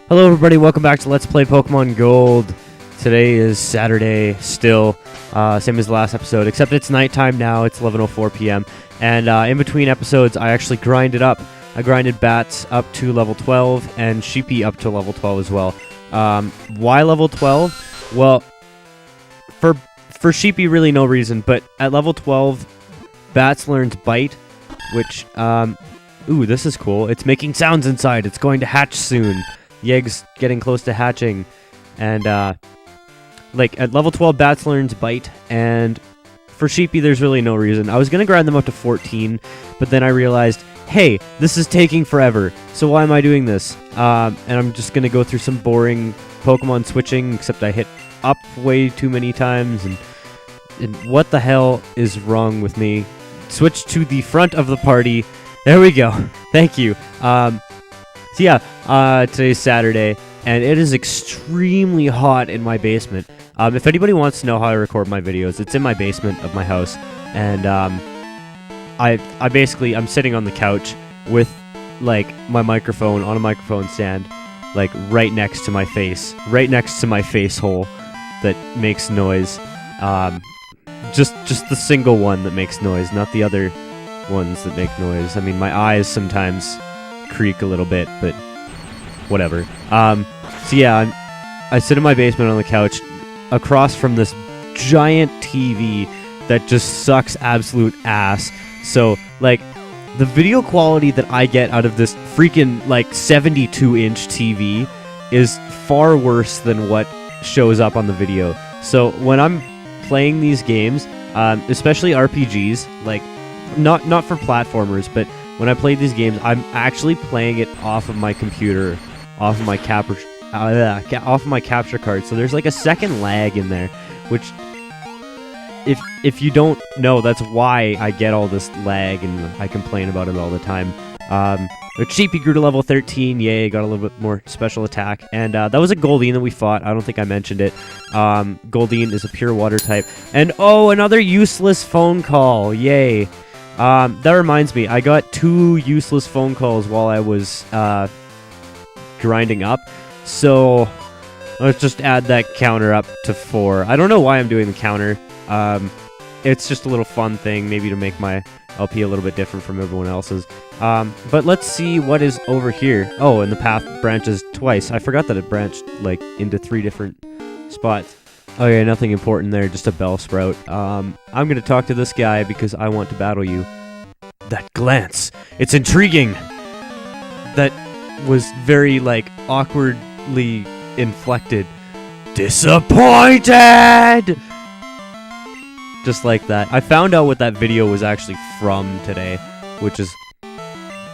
Hello everybody, welcome back to Let's Play Pokemon Gold. Today is Saturday still, same as the last episode, except it's nighttime now, it's 11:04 p.m. And in between episodes, I actually grinded up. I grinded Batz up to level 12 and Sheepy up to level 12 as well. Why level 12? Well, for Sheepy, really no reason, but at level 12, Batz learns Bite, which, ooh, this is cool. It's making sounds inside, it's going to hatch soon. The egg's getting close to hatching, and like at level 12 Batz learns Bite, and for Sheepy there's really no reason. I was gonna grind them up to 14, but then I realized, hey, this is taking forever, so why am I doing this? And I'm just gonna go through some boring Pokemon switching, except I hit up way too many times, and what the hell is wrong with me? Switch to the front of the party. There we go. Thank you. So yeah, today's Saturday, and it is extremely hot in my basement. If anybody wants to know how I record my videos, it's in my basement of my house, and I basically, I'm sitting on the couch with, like, my microphone on a microphone stand, like, right next to my face hole that makes noise. Just the single one that makes noise, not the other ones that make noise. I mean, my eyes sometimes creak a little bit, but whatever. So yeah, I sit in my basement on the couch across from this giant TV that just sucks absolute ass. So, like, the video quality that I get out of this freaking, like, 72-inch TV is far worse than what shows up on the video. So when I'm playing these games, especially RPGs, like, not for platformers, but when I play these games, I'm actually playing it off of my computer, off of my capture card. So there's like a second lag in there, which, if you don't know, that's why I get all this lag and I complain about it all the time. But Sheepy grew to level 13, yay, got a little bit more special attack, and that was a Goldeen that we fought. I don't think I mentioned it. Goldeen is a pure water type, and oh, another useless phone call, yay. That reminds me, I got 2 useless phone calls while I was grinding up, so let's just add that counter up to 4. I don't know why I'm doing the counter. It's just a little fun thing, maybe to make my LP a little bit different from everyone else's. But let's see what is over here. Oh, and the path branches twice. I forgot that it branched, like, into 3 different spots. Okay, nothing important there, just a Bellsprout. I'm gonna talk to this guy because I want to battle you. That glance! It's intriguing! That was very, like, awkwardly inflected. Disappointed! Just like that. I found out what that video was actually from today, which is...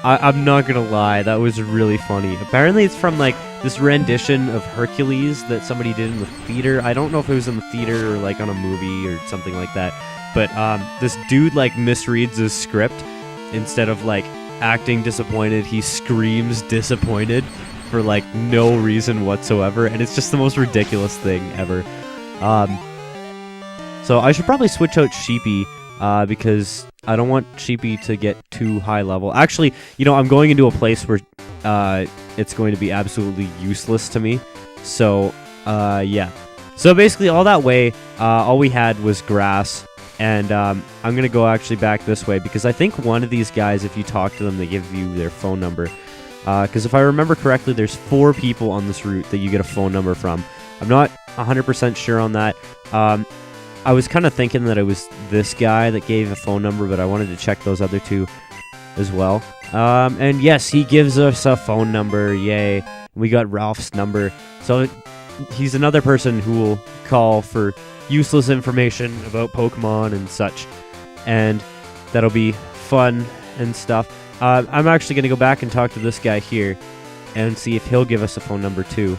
I'm not gonna lie, that was really funny. Apparently it's from, like, this rendition of Hercules that somebody did in the theater. I don't know if it was in the theater or, like, on a movie or something like that. But, this dude, like, misreads his script. Instead of, like, acting disappointed, he screams disappointed for, like, no reason whatsoever. And it's just the most ridiculous thing ever. So I should probably switch out Sheepy, because I don't want Sheepy to get too high level. Actually, you know, I'm going into a place where it's going to be absolutely useless to me. So, yeah. So basically, all that way, all we had was grass. And I'm going to go actually back this way, because I think one of these guys, if you talk to them, they give you their phone number. Because if I remember correctly, there's 4 people on this route that you get a phone number from. I'm not 100% sure on that. I was kind of thinking that it was this guy that gave a phone number, but I wanted to check those other 2 as well. And yes, he gives us a phone number, yay. We got Ralph's number. So he's another person who will call for useless information about Pokemon and such. And that'll be fun and stuff. I'm actually going to go back and talk to this guy here and see if he'll give us a phone number too.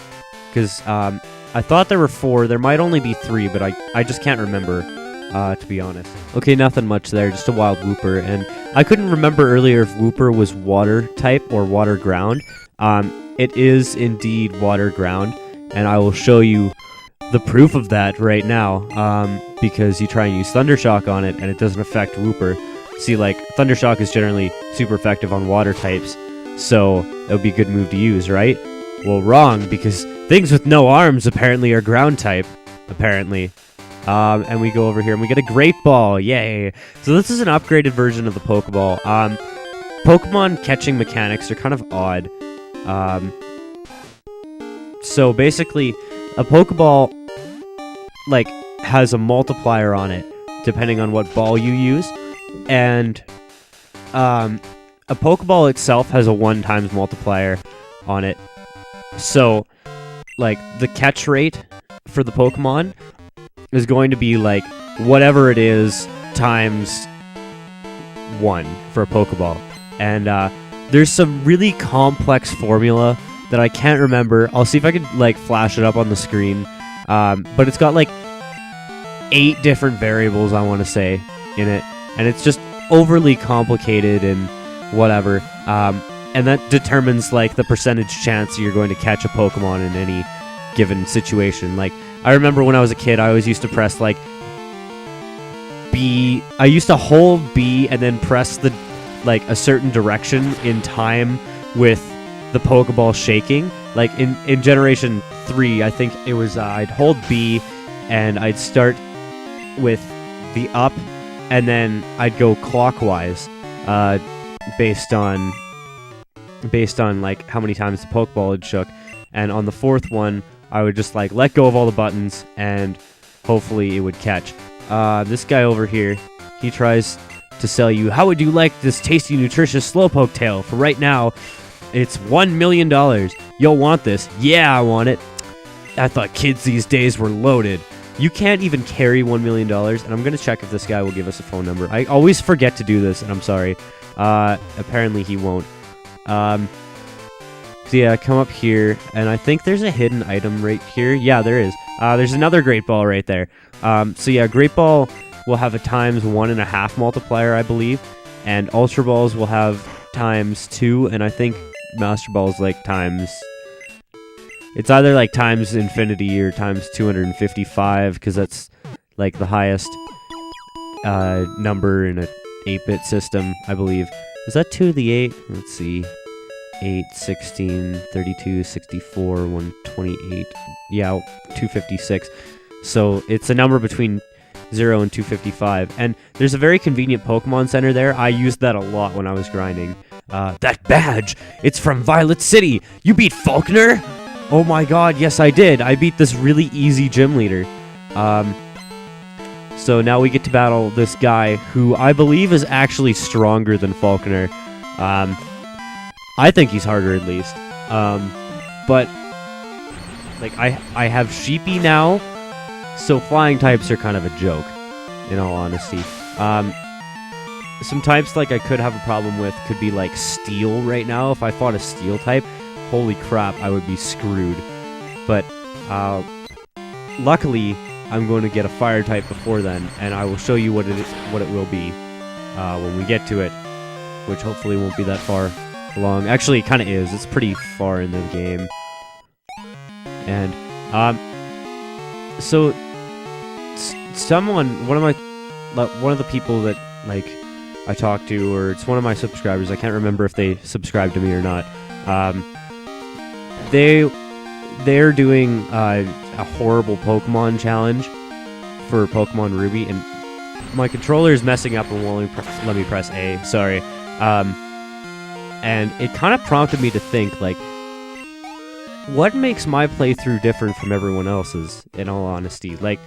Because I thought there were 4. There might only be 3, but I just can't remember, to be honest. Okay, nothing much there, just a wild Wooper. And I couldn't remember earlier if Wooper was water type or water ground. It is indeed water ground, and I will show you the proof of that right now, because you try and use Thundershock on it, and it doesn't affect Wooper. See, like, Thundershock is generally super effective on water types, so that would be a good move to use, right? Well, wrong, because things with no arms apparently are ground type, apparently. And we go over here and we get a Great Ball. Yay. So this is an upgraded version of the Pokeball. Pokemon catching mechanics are kind of odd. So basically, a Pokeball, like, has a multiplier on it, depending on what ball you use. And a Pokeball itself has a 1x multiplier on it. So, like, the catch rate for the Pokemon is going to be, like, whatever it is times 1 for a Pokeball. And there's some really complex formula that I can't remember. I'll see if I could, like, flash it up on the screen. But it's got, like, 8 different variables, I want to say, in it. And it's just overly complicated and whatever. And that determines, like, the percentage chance you're going to catch a Pokemon in any given situation. Like, I remember when I was a kid, I always used to press, like, B. I used to hold B and then press the, like, a certain direction in time with the Pokeball shaking. Like, in Generation 3, I think it was, I'd hold B and I'd start with the up and then I'd go clockwise, based on, like, how many times the Pokeball had shook. And on the 4th one, I would just, like, let go of all the buttons, and hopefully it would catch. This guy over here, he tries to sell you, how would you like this tasty, nutritious Slowpoke tail? For right now, it's $1 million. You'll want this. Yeah, I want it. I thought kids these days were loaded. You can't even carry $1 million, and I'm going to check if this guy will give us a phone number. I always forget to do this, and I'm sorry. Apparently he won't. So yeah, come up here, and I think there's a hidden item right here. Yeah, there is. There's another Great Ball right there. So yeah, Great Ball will have a times 1.5 multiplier, I believe, and Ultra Balls will have times 2, and I think Master Ball's like times... It's either like times infinity or times 255, because that's like the highest number in a 8-bit system, I believe. Is that 2 to the 8? Let's see. 8, 16, 32, 64, 128. Yeah, 256. So it's a number between 0 and 255. And there's a very convenient Pokemon Center there. I used that a lot when I was grinding. That badge! It's from Violet City! You beat Faulkner? Oh my god, yes I did. I beat this really easy gym leader. So now we get to battle this guy who I believe is actually stronger than Faulkner. I think he's harder at least. But like I have Sheepy now, so flying types are kind of a joke, in all honesty. Some types like I could have a problem with could be like Steel right now. If I fought a Steel type, holy crap, I would be screwed. But luckily, I'm going to get a Fire type before then, and I will show you what it will be when we get to it, which hopefully won't be that far along. Actually, it kind of is. It's pretty far in the game. And so one of the people that like I talked to, or it's one of my subscribers. I can't remember if they subscribe to me or not. They're doing a horrible Pokemon challenge for Pokemon Ruby, and my controller is messing up and won't let me press A. Sorry. And it kind of prompted me to think, like, what makes my playthrough different from everyone else's, in all honesty? Like,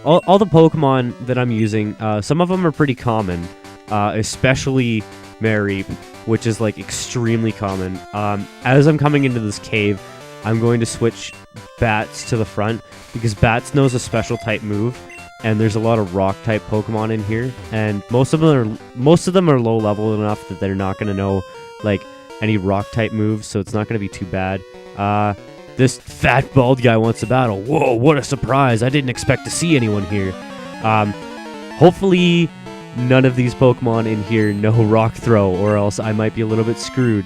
all the Pokemon that I'm using, some of them are pretty common, especially Mareep, which is, like, extremely common. As I'm coming into this cave, I'm going to switch Batz to the front, because Batz knows a special type move, and there's a lot of rock type Pokemon in here, and most of them are low level enough that they're not going to know like any rock type moves, so it's not going to be too bad. This fat bald guy wants a battle. Whoa, what a surprise! I didn't expect to see anyone here. Hopefully none of these Pokemon in here know rock throw, or else I might be a little bit screwed.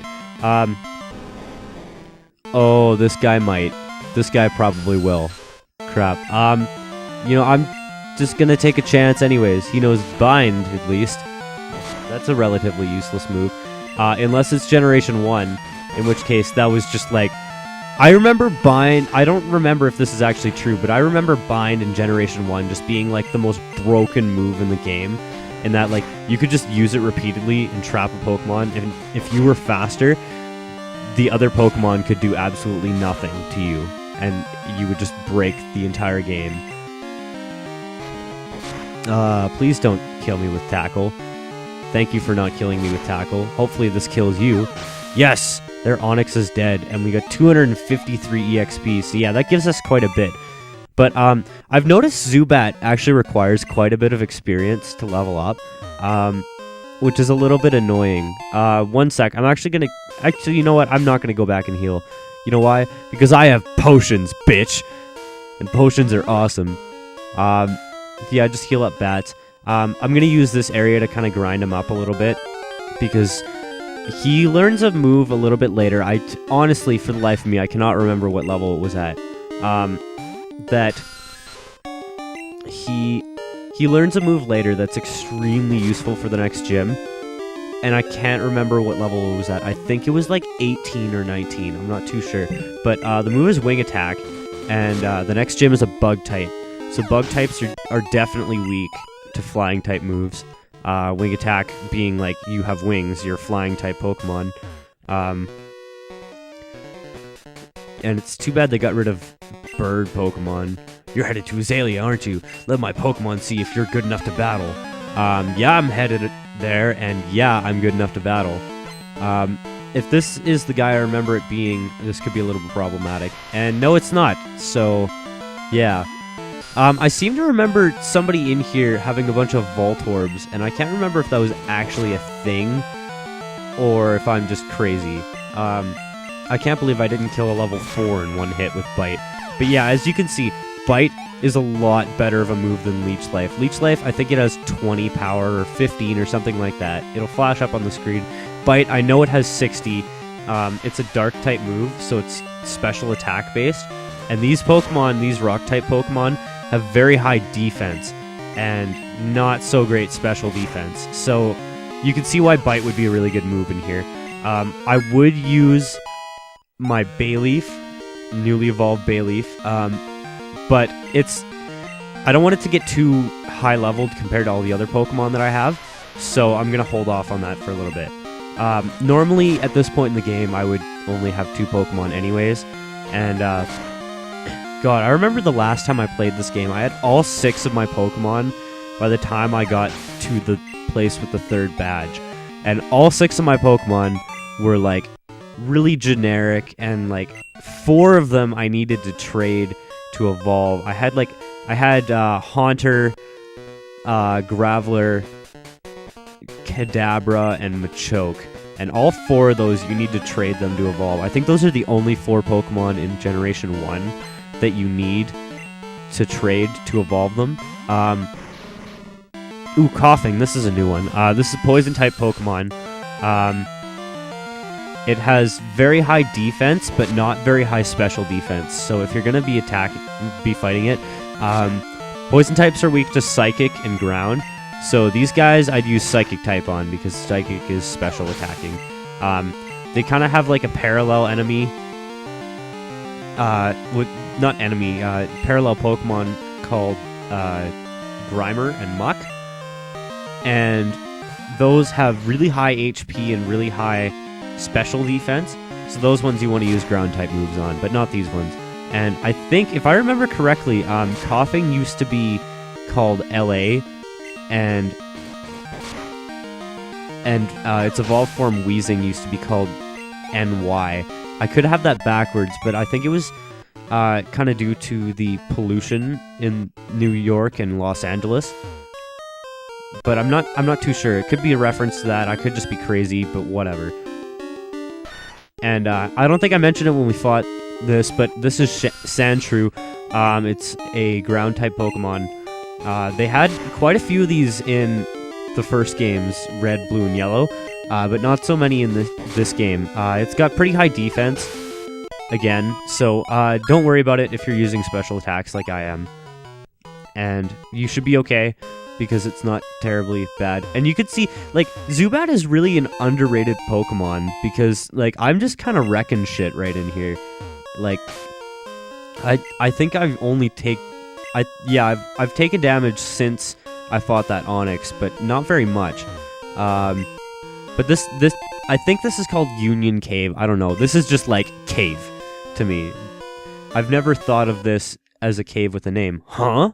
Oh, this guy might. This guy probably will. Crap. You know, I'm just gonna take a chance anyways. He knows Bind, at least. That's a relatively useless move. Unless it's Generation 1, in which case that was just like I remember Bind. I don't remember if this is actually true, but I remember Bind in Generation 1 just being like the most broken move in the game. In that, like, you could just use it repeatedly and trap a Pokemon, and if you were faster, the other Pokemon could do absolutely nothing to you, and you would just break the entire game. Please don't kill me with Tackle. Thank you for not killing me with Tackle. Hopefully this kills you. Yes! Their Onix is dead, and we got 253 EXP, so yeah, that gives us quite a bit. But I've noticed Zubat actually requires quite a bit of experience to level up, which is a little bit annoying. 1 sec, I'm actually gonna... Actually, you know what? I'm not gonna go back and heal. You know why? Because I have potions, bitch! And potions are awesome. Yeah, just heal up Batz. I'm gonna use this area to kind of grind him up a little bit, because he learns a move a little bit later. Honestly, for the life of me, I cannot remember what level it was at. That he learns a move later that's extremely useful for the next gym, and I can't remember what level it was at. I think it was like 18 or 19, I'm not too sure, but the move is Wing Attack, and the next gym is a Bug type, so Bug types are definitely weak to Flying type moves. Wing Attack being like, you have wings, you're a Flying type Pokemon, and it's too bad they got rid of Bird Pokemon. You're headed to Azalea, aren't you? Let my Pokemon see if you're good enough to battle. Yeah, I'm headed there, and yeah, I'm good enough to battle. If this is the guy I remember it being, this could be a little bit problematic. And no, it's not, so yeah. I seem to remember somebody in here having a bunch of Voltorbs, and I can't remember if that was actually a thing, or if I'm just crazy. I can't believe I didn't kill a level 4 in one hit with Bite. But yeah, as you can see, Bite is a lot better of a move than Leech Life. Leech Life, I think it has 20 power or 15 or something like that. It'll flash up on the screen. Bite, I know it has 60. It's a Dark type move, so it's special attack based. And these Pokemon, these Rock type Pokemon, have very high defense and not so great special defense. So you can see why Bite would be a really good move in here. I would use my Bayleaf, newly evolved Bayleaf, but I don't want it to get too high leveled compared to all the other Pokemon that I have, so I'm gonna hold off on that for a little bit. Normally at this point in the game I would only have 2 Pokemon anyways, and God, I remember the last time I played this game, I had all 6 of my Pokemon by the time I got to the place with the 3rd badge, and all 6 of my Pokemon were like really generic, and like 4 of them I needed to trade to evolve. I had Haunter, Graveler, Kadabra, and Machoke, and all 4 of those you need to trade them to evolve. I think those are the only 4 Pokemon in Generation 1 that you need to trade to evolve them. Ooh, Coughing, this is a new one. This is a Poison type Pokemon. It has very high defense, but not very high special defense. So if you're gonna be fighting it, Poison types are weak to Psychic and Ground. So these guys I'd use Psychic type on because Psychic is special attacking. They kind of have like a parallel enemy, parallel Pokemon called Grimer and Muck, and those have really high HP and really high special defense, so those ones you want to use ground type moves on, but not these ones. And I think, if I remember correctly, Coughing used to be called LA, and its evolved form Wheezing used to be called NY. I could have that backwards, but I think it was kind of due to the pollution in New York and Los Angeles. But I'm not too sure. It could be a reference to that. I could just be crazy, but whatever. And I don't think I mentioned it when we fought this, but this is Sandshrew. It's a ground type Pokemon. They had quite a few of these in the first games, Red, Blue, and Yellow, but not so many in this game. It's got pretty high defense, again, so don't worry about it if you're using special attacks like I am. And you should be okay, because it's not terribly bad. And you could see, like, Zubat is really an underrated Pokemon, because, like, I'm just kind of wrecking shit right in here. like, I think I've only I've taken damage since I fought that Onyx, but not very much. But this I think this is called Union Cave. I don't know. This is just like cave to me. I've never thought of this as a cave with a name. Huh?